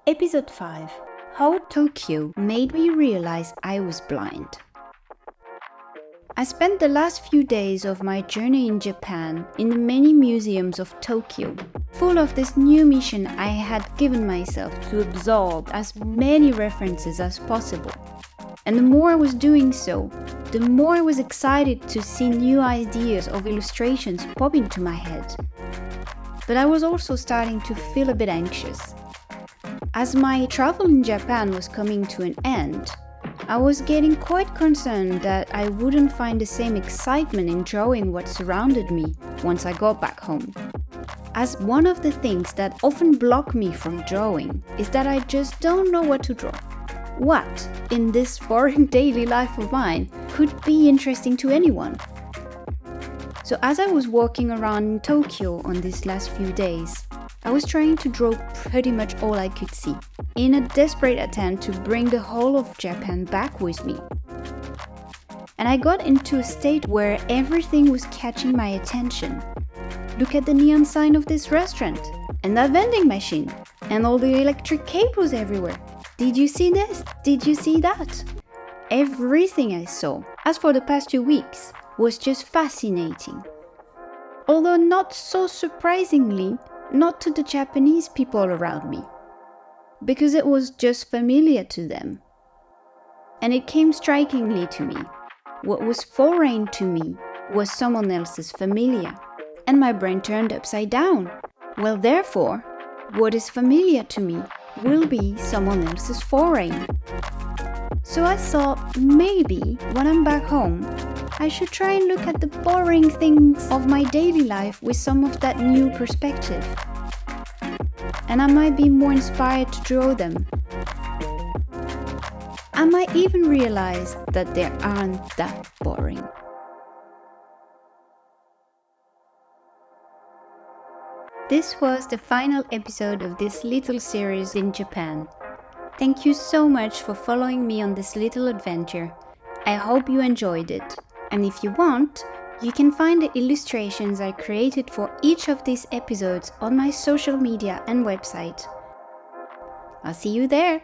Episode 5: How Tokyo made me realize I was blind. I spent the last few days of my journey in Japan in the many museums of Tokyo, full of this new mission I had given myself to absorb as many references as possible. And the more I was doing so, the more I was excited to see new ideas of illustrations pop into my head. But I was also starting to feel a bit anxious. As my travel in Japan was coming to an end, I was getting quite concerned that I wouldn't find the same excitement in drawing what surrounded me once I got back home. As one of the things that often block me from drawing is that I just don't know what to draw. What, in this boring daily life of mine, could be interesting to anyone? So as I was walking around in Tokyo on these last few days, I was trying to draw pretty much all I could see, in a desperate attempt to bring the whole of Japan back with me. And I got into a state where everything was catching my attention. Look at the neon sign of this restaurant, and that vending machine, and all the electric cables everywhere. Did you see this? Did you see that? Everything I saw, as for the past 2 weeks, was just fascinating. Although not so surprisingly, not to the Japanese people around me, because it was just familiar to them. And it came strikingly to me. What was foreign to me was someone else's familiar, and my brain turned upside down. Well, therefore, what is familiar to me will be someone else's foreign. So I thought maybe when I'm back home, I should try and look at the boring things of my daily life with some of that new perspective. And I might be more inspired to draw them. I might even realize that they aren't that boring. This was the final episode of this little series in Japan. Thank you so much for following me on this little adventure. I hope you enjoyed it. And if you want, you can find the illustrations I created for each of these episodes on my social media and website. I'll see you there!